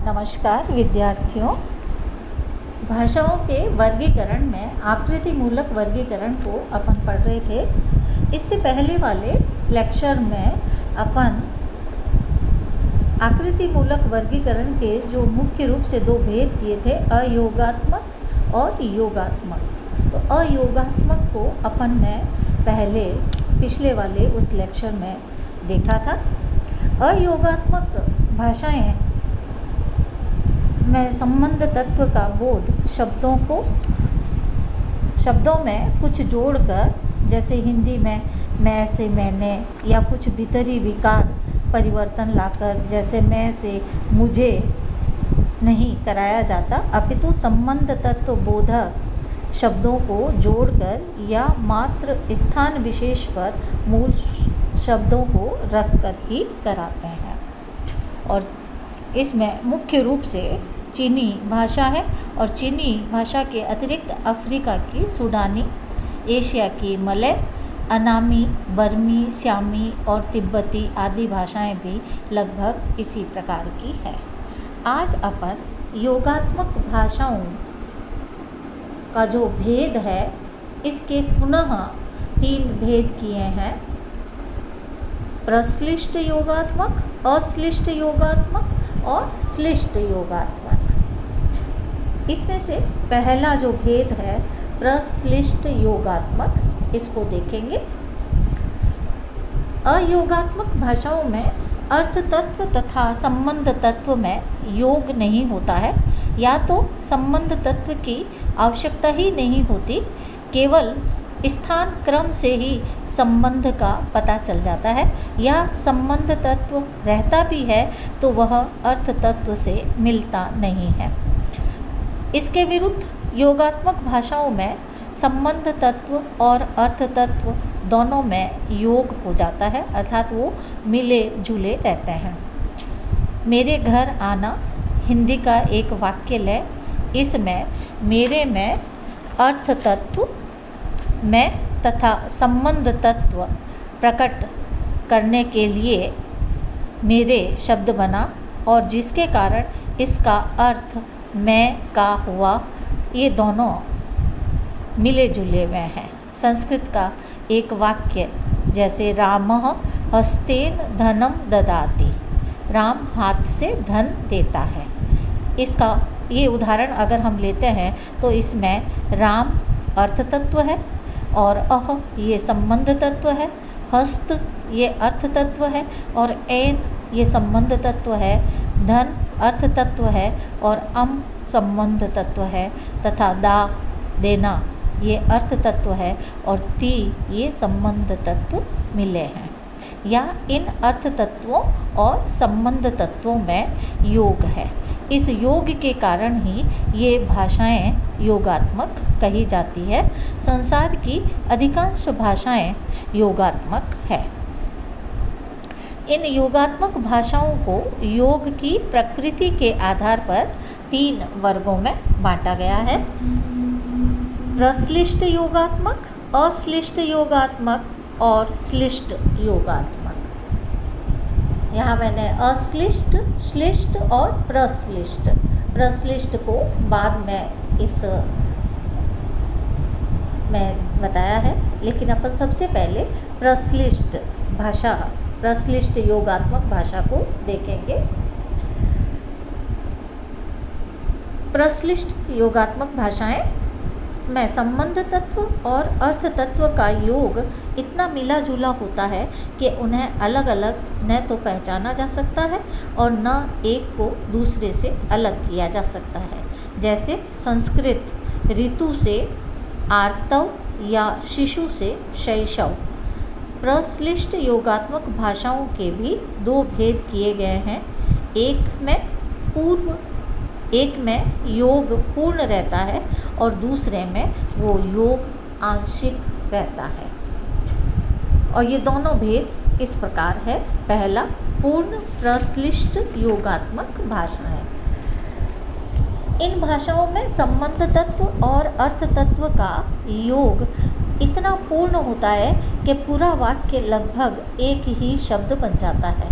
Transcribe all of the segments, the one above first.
नमस्कार विद्यार्थियों। भाषाओं के वर्गीकरण में आकृति मूलक वर्गीकरण को अपन पढ़ रहे थे। इससे पहले वाले लेक्चर में अपन आकृति मूलक वर्गीकरण के जो मुख्य रूप से दो भेद किए थे, अयोगात्मक और योगात्मक। तो अयोगात्मक को अपन ने पहले पिछले वाले उस लेक्चर में देखा था। अयोगात्मक भाषाएं में संबंध तत्व का बोध शब्दों में कुछ जोड़कर, जैसे हिंदी में मैं से मैंने, या कुछ भीतरी विकार परिवर्तन लाकर, जैसे मैं से मुझे नहीं कराया जाता, अपितु संबंध तत्व बोधक शब्दों को जोड़कर या मात्र स्थान विशेष पर मूल शब्दों को रखकर ही कराते हैं। और इसमें मुख्य रूप से चीनी भाषा है, और चीनी भाषा के अतिरिक्त अफ्रीका की सूडानी, एशिया की मलय, अनामी, बर्मी, श्यामी और तिब्बती आदि भाषाएं भी लगभग इसी प्रकार की है। आज अपन योगात्मक भाषाओं का जो भेद है, इसके पुनः 3 भेद किए हैं: प्रश्लिष्ट योगात्मक, अश्लिष्ट योगात्मक और श्लिष्ट योगात्मक। इसमें से पहला जो भेद है प्रश्लिष्ट योगात्मक, इसको देखेंगे। अयोगात्मक भाषाओं में अर्थ तत्व तथा संबंध तत्व में योग नहीं होता है, या तो संबंध तत्व की आवश्यकता ही नहीं होती, केवल स्थान क्रम से ही संबंध का पता चल जाता है, या संबंध तत्व रहता भी है तो वह अर्थ तत्व से मिलता नहीं है। इसके विरुद्ध योगात्मक भाषाओं में संबंध तत्व और अर्थ तत्व दोनों में योग हो जाता है, अर्थात वो मिले जुले रहते हैं। मेरे घर आना हिंदी का एक वाक्य लें। इसमें मेरे में अर्थ तत्व, मैं तथा संबंध तत्व प्रकट करने के लिए मेरे शब्द बना, और जिसके कारण इसका अर्थ मैं का हुआ। ये दोनों मिले जुले हुए हैं। संस्कृत का एक वाक्य, जैसे रामः हस्तेन धनम ददाति, राम हाथ से धन देता है। इसका ये उदाहरण अगर हम लेते हैं तो इसमें राम अर्थ तत्व है, और अह ये संबंध तत्व है, हस्त ये अर्थ तत्व है, और एन ये संबंध तत्व है, धन अर्थ तत्व है, और संबंध तत्व है, तथा दा देना ये अर्थ तत्व है, और ती ये संबंध तत्व मिले हैं। या इन अर्थ तत्वों और संबंध तत्वों में योग है। इस योग के कारण ही ये भाषाएं योगात्मक कही जाती है। संसार की अधिकांश भाषाएं योगात्मक है। इन योगात्मक भाषाओं को योग की प्रकृति के आधार पर 3 वर्गों में बांटा गया है: प्रश्लिष्ट योगात्मक, अश्लिष्ट योगात्मक और श्लिष्ट योगात्मक। यहाँ मैंने अश्लिष्ट, श्लिष्ट और प्रश्लिष्ट को बाद में इस में बताया है, लेकिन अपन सबसे पहले प्रश्लिष्ट योगात्मक भाषा को देखेंगे। प्रश्लिष्ट योगात्मक भाषाएं में संबंध तत्व और अर्थ तत्व का योग इतना मिला जुला होता है कि उन्हें अलग अलग न तो पहचाना जा सकता है और न एक को दूसरे से अलग किया जा सकता है। जैसे संस्कृत ऋतु से आर्तव या शिशु से शैशव। प्रश्लिष्ट योगात्मक भाषाओं के भी 2 भेद किए गए हैं। एक में योग पूर्ण रहता है और दूसरे में वो योग आंशिक रहता है। और ये दोनों भेद इस प्रकार है। पहला, पूर्ण प्रश्लिष्ट योगात्मक भाषाएं। इन भाषाओं में संबंध तत्व और अर्थ तत्व का योग इतना पूर्ण होता है कि पूरा वाक्य लगभग एक ही शब्द बन जाता है।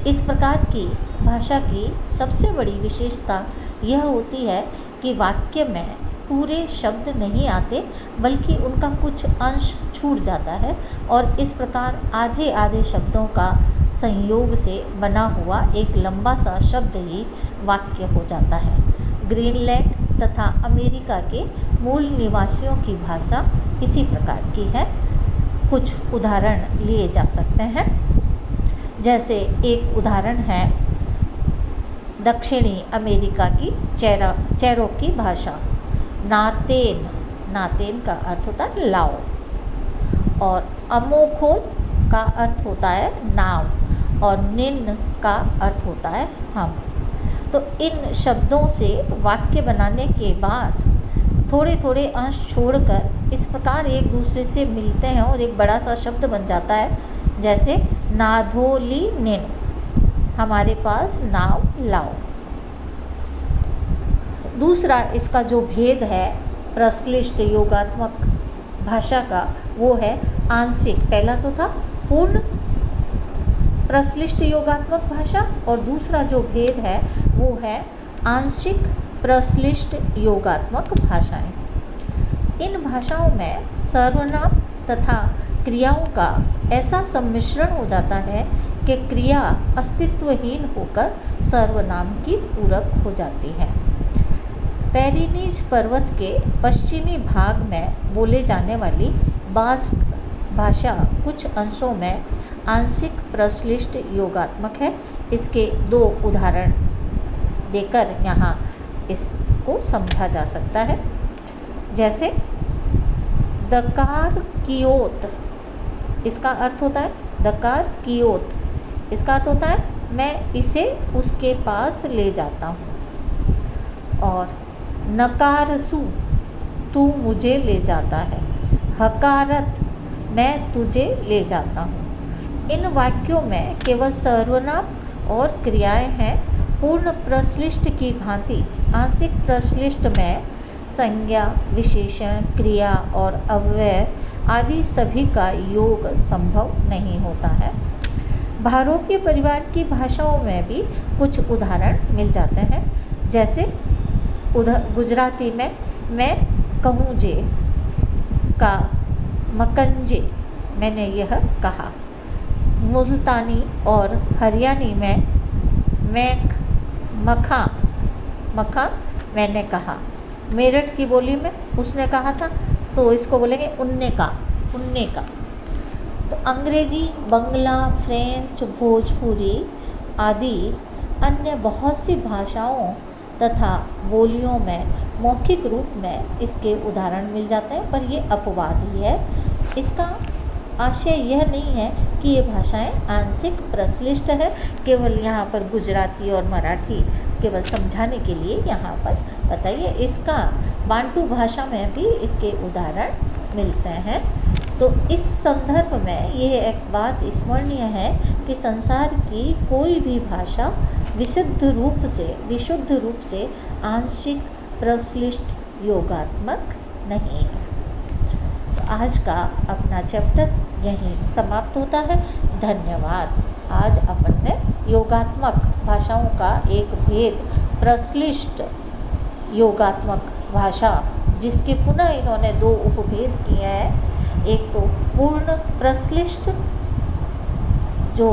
इस प्रकार की भाषा की सबसे बड़ी विशेषता यह होती है कि वाक्य में पूरे शब्द नहीं आते, बल्कि उनका कुछ अंश छूट जाता है और इस प्रकार आधे आधे शब्दों का संयोग से बना हुआ एक लंबा सा शब्द ही वाक्य हो जाता है। ग्रीनलैंड तथा अमेरिका के मूल निवासियों की भाषा इसी प्रकार की है। कुछ उदाहरण लिए जा सकते हैं। जैसे एक उदाहरण है दक्षिणी अमेरिका की चेरोकी भाषा। नातेन का अर्थ होता है लाओ, और अमोखोल का अर्थ होता है नाव, और निन का अर्थ होता है हम। तो इन शब्दों से वाक्य बनाने के बाद थोड़े थोड़े अंश छोड़कर इस प्रकार एक दूसरे से मिलते हैं और एक बड़ा सा शब्द बन जाता है। जैसे नाधोली निन, हमारे पास नाव लाओ। दूसरा इसका जो भेद है प्रश्लिष्ट योगात्मक भाषा का, वो है आंशिक। पहला तो था पूर्ण प्रश्लिष्ट योगात्मक भाषा, और दूसरा जो भेद है वो है आंशिक प्रश्लिष्ट योगात्मक भाषाएं। इन भाषाओं में सर्वनाम तथा क्रियाओं का ऐसा सम्मिश्रण हो जाता है कि क्रिया अस्तित्वहीन होकर सर्वनाम की पूरक हो जाती है। पेरिनीज पर्वत के पश्चिमी भाग में बोले जाने वाली बास्क भाषा कुछ अंशों में आंशिक प्रश्लिष्ट योगात्मक है। इसके दो उदाहरण देकर यहाँ इसको समझा जा सकता है। जैसे दकार कियोत, इसका अर्थ होता है दकार कियोत, इसका अर्थ होता है मैं इसे उसके पास ले जाता हूँ। और नकारसु, तू मुझे ले जाता है। हकारत, मैं तुझे ले जाता हूँ। इन वाक्यों में केवल सर्वनाम और क्रियाएं हैं। पूर्ण प्रश्लिष्ट की भांति आंशिक प्रश्लिष्ट में संज्ञा, विशेषण, क्रिया और अव्यय आदि सभी का योग संभव नहीं होता है। भारोपीय परिवार की भाषाओं में भी कुछ उदाहरण मिल जाते हैं। जैसे गुजराती में मैं कहूँ जे का मकंजे, मैंने यह कहा। मुल्तानी और हरियाणी में मैं मखा मैंने कहा। मेरठ की बोली में उसने कहा था, तो इसको बोलेंगे उन्ने का। तो अंग्रेजी, बंगला, फ्रेंच, भोजपुरी आदि अन्य बहुत सी भाषाओं तथा बोलियों में मौखिक रूप में इसके उदाहरण मिल जाते हैं, पर ये अपवाद ही है। इसका आशय यह नहीं है कि ये भाषाएं आंशिक प्रश्लिष्ट है। केवल यहाँ पर गुजराती और मराठी केवल समझाने के लिए यहाँ पर बताइए। इसका बांटू भाषा में भी इसके उदाहरण मिलते हैं। तो इस संदर्भ में यह एक बात स्मरणीय है कि संसार की कोई भी भाषा विशुद्ध रूप से आंशिक प्रश्लिष्ट योगात्मक नहीं है। तो आज का अपना चैप्टर यहीं समाप्त होता है। धन्यवाद। आज अपन ने योगात्मक भाषाओं का एक भेद प्रश्लिष्ट योगात्मक भाषा, जिसके पुनः इन्होंने दो उपभेद किए हैं। एक तो पूर्ण प्रश्लिष्ट, जो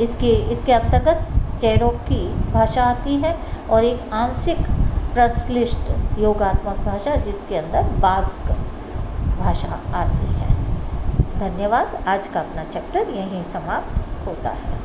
इसके अंतर्गत चेरोकी भाषा आती है, और एक आंशिक प्रश्लिष्ट योगात्मक भाषा जिसके अंदर बास्क भाषा आती है। धन्यवाद। आज का अपना चैप्टर यहीं समाप्त होता है।